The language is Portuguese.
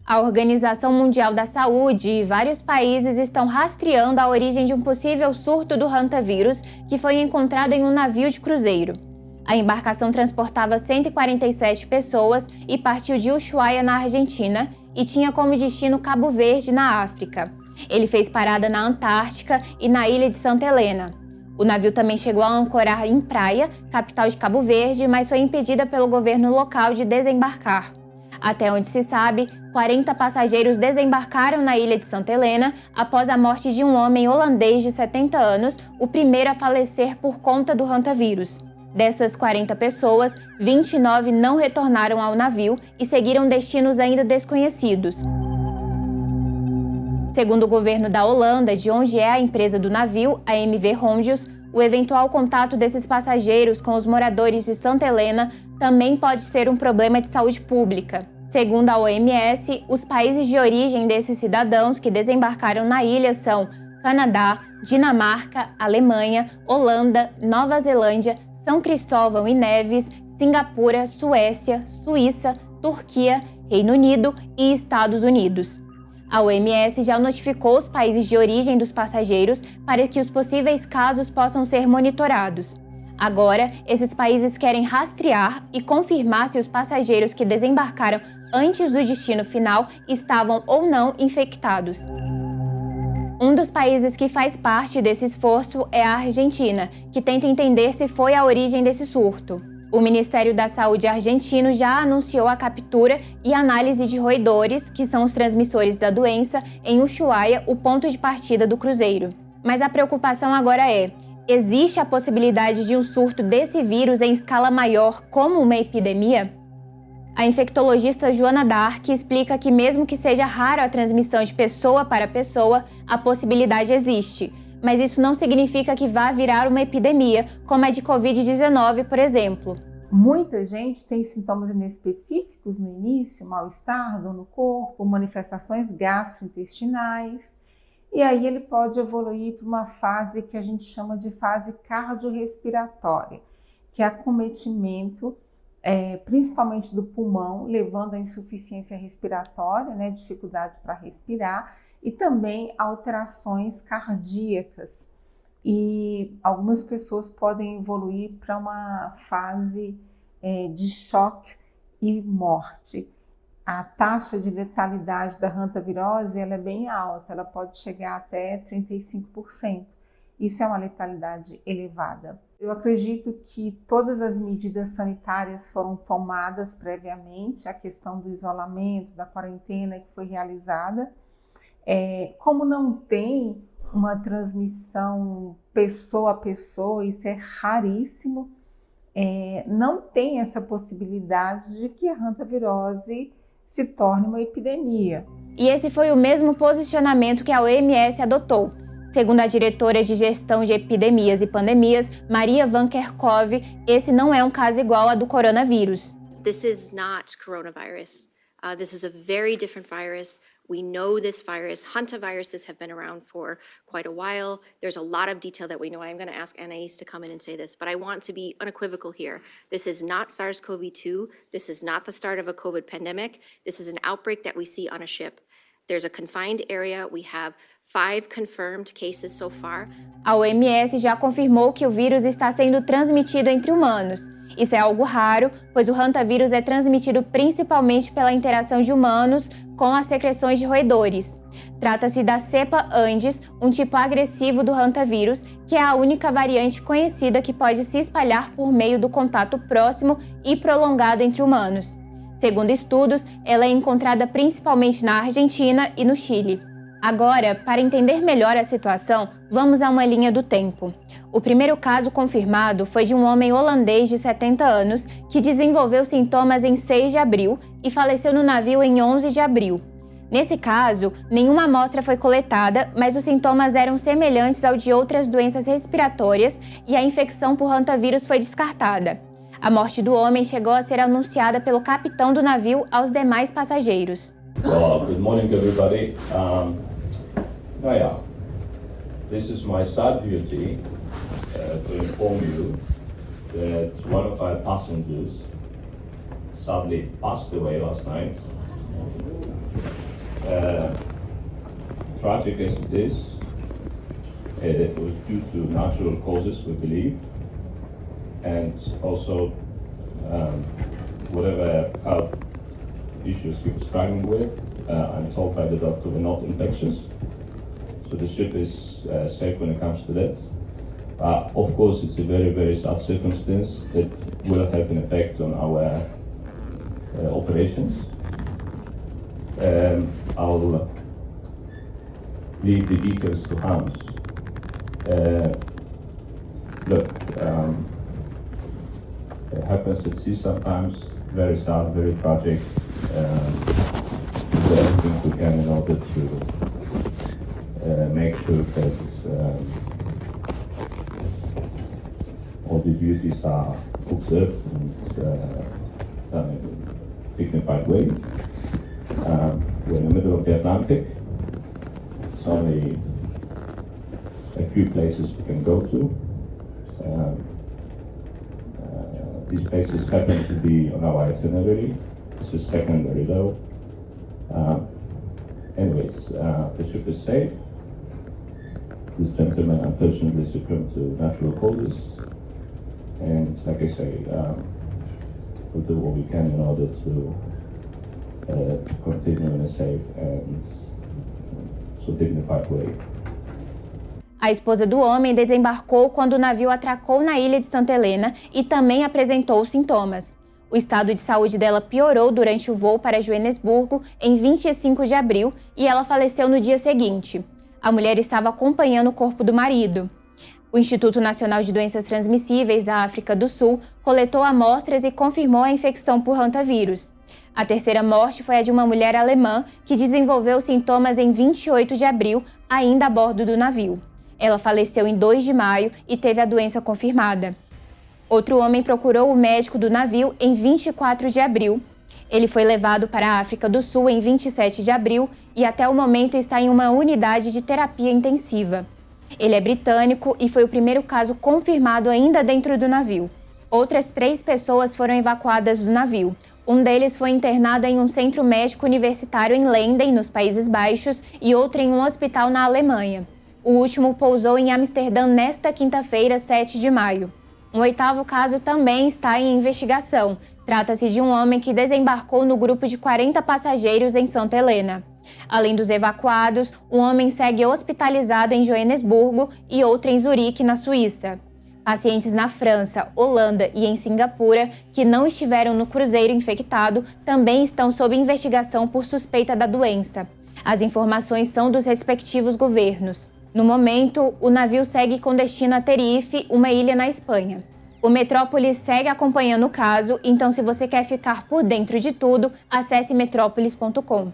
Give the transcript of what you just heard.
A Organização Mundial da Saúde e vários países estão rastreando a origem de um possível surto do hantavírus que foi encontrado em um navio de cruzeiro. A embarcação transportava 147 pessoas e partiu de Ushuaia, na Argentina, e tinha como destino Cabo Verde, na África. Ele fez parada na Antártica e na ilha de Santa Helena. O navio também chegou a ancorar em Praia, capital de Cabo Verde, mas foi impedida pelo governo local de desembarcar. Até onde se sabe, 40 passageiros desembarcaram na ilha de Santa Helena após a morte de um homem holandês de 70 anos, o primeiro a falecer por conta do hantavírus. Dessas 40 pessoas, 29 não retornaram ao navio e seguiram destinos ainda desconhecidos. Segundo o governo da Holanda, de onde é a empresa do navio, a MV Rondius, o eventual contato desses passageiros com os moradores de Santa Helena também pode ser um problema de saúde pública. Segundo a OMS, os países de origem desses cidadãos que desembarcaram na ilha são Canadá, Dinamarca, Alemanha, Holanda, Nova Zelândia, São Cristóvão e Neves, Singapura, Suécia, Suíça, Turquia, Reino Unido e Estados Unidos. A OMS já notificou os países de origem dos passageiros para que os possíveis casos possam ser monitorados. Agora, esses países querem rastrear e confirmar se os passageiros que desembarcaram antes do destino final estavam ou não infectados. Um dos países que faz parte desse esforço é a Argentina, que tenta entender se foi a origem desse surto. O Ministério da Saúde argentino já anunciou a captura e análise de roedores, que são os transmissores da doença, em Ushuaia, o ponto de partida do cruzeiro. Mas a preocupação agora é: existe a possibilidade de um surto desse vírus em escala maior, como uma epidemia? A infectologista Joana Dark explica que mesmo que seja raro a transmissão de pessoa para pessoa, a possibilidade existe. Mas isso não significa que vá virar uma epidemia, como a de Covid-19, por exemplo. Muita gente tem sintomas inespecíficos no início, mal-estar, dor no corpo, manifestações gastrointestinais, e aí ele pode evoluir para uma fase que a gente chama de fase cardiorrespiratória, que é acometimento, principalmente do pulmão, levando à insuficiência respiratória, dificuldade para respirar, e também alterações cardíacas. E algumas pessoas podem evoluir para uma fase de choque e morte. A taxa de letalidade da hantavirose ela é bem alta, ela pode chegar até 35%. Isso é uma letalidade elevada. Eu acredito que todas as medidas sanitárias foram tomadas previamente, a questão do isolamento, da quarentena que foi realizada. Como não tem uma transmissão pessoa a pessoa, isso é raríssimo, não tem essa possibilidade de que a hantavirose se torne uma epidemia. E esse foi o mesmo posicionamento que a OMS adotou. Segundo a diretora de Gestão de Epidemias e Pandemias, Maria Van Kerkhove, esse não é um caso igual ao do coronavírus. This is not coronavirus. This is a very different virus. We know this virus. Hantaviruses have been around for quite a while. There's a lot of detail that we know. I'm going to ask Anais to come in and say this, but I want to be unequivocal here. This is not SARS-CoV-2. This is not the start of a COVID pandemic. This is an outbreak that we see on a ship. There's a confined area. We have 5 confirmed cases so far. A OMS já confirmou que o vírus está sendo transmitido entre humanos. Isso é algo raro, pois o hantavírus é transmitido principalmente pela interação de humanos com as secreções de roedores. Trata-se da cepa Andes, um tipo agressivo do hantavírus, que é a única variante conhecida que pode se espalhar por meio do contato próximo e prolongado entre humanos. Segundo estudos, ela é encontrada principalmente na Argentina e no Chile. Agora, para entender melhor a situação, vamos a uma linha do tempo. O primeiro caso confirmado foi de um homem holandês de 70 anos que desenvolveu sintomas em 6 de abril e faleceu no navio em 11 de abril. Nesse caso, nenhuma amostra foi coletada, mas os sintomas eram semelhantes ao de outras doenças respiratórias e a infecção por hantavírus foi descartada. A morte do homem chegou a ser anunciada pelo capitão do navio aos demais passageiros. Good morning, everybody. This is my sad duty to inform you that one of our passengers sadly passed away last night. tragic as it is, it was due to natural causes, we believe, and also whatever health issues he was struggling with, I'm told by the doctor, were not infectious. So the ship is safe when it comes to that. Of course, it's a very, very sad circumstance that will have an effect on our operations. I'll leave the details to Hans. Look, it happens at sea sometimes, very sad, very tragic. Do everything we can in order to make sure that all the duties are observed and done in a dignified way. We're in the middle of the Atlantic. It's only a few places we can go to. These places happen to be on our itinerary. This is secondary though. Anyways, the ship is safe. This gentleman unfortunately succumbed to natural causes. And like I say, we'll do what we can in order to continue in a safe and so dignified way. A esposa do homem desembarcou quando o navio atracou na ilha de Santa Helena e também apresentou sintomas. O estado de saúde dela piorou durante o voo para Joanesburgo em 25 de abril e ela faleceu no dia seguinte. A mulher estava acompanhando o corpo do marido. O Instituto Nacional de Doenças Transmissíveis da África do Sul coletou amostras e confirmou a infecção por hantavírus. A terceira morte foi a de uma mulher alemã que desenvolveu sintomas em 28 de abril, ainda a bordo do navio. Ela faleceu em 2 de maio e teve a doença confirmada. Outro homem procurou o médico do navio em 24 de abril. Ele foi levado para a África do Sul em 27 de abril e até o momento está em uma unidade de terapia intensiva. Ele é britânico e foi o primeiro caso confirmado ainda dentro do navio. Outras 3 pessoas foram evacuadas do navio. Um deles foi internado em um centro médico universitário em Leyden, nos Países Baixos, e outro em um hospital na Alemanha. O último pousou em Amsterdã nesta quinta-feira, 7 de maio. Um 8º caso também está em investigação. Trata-se de um homem que desembarcou no grupo de 40 passageiros em Santa Helena. Além dos evacuados, um homem segue hospitalizado em Joanesburgo e outro em Zurique, na Suíça. Pacientes na França, Holanda e em Singapura, que não estiveram no cruzeiro infectado, também estão sob investigação por suspeita da doença. As informações são dos respectivos governos. No momento, o navio segue com destino a Tenerife, uma ilha na Espanha. O Metrópolis segue acompanhando o caso, então se você quer ficar por dentro de tudo, acesse metrópolis.com.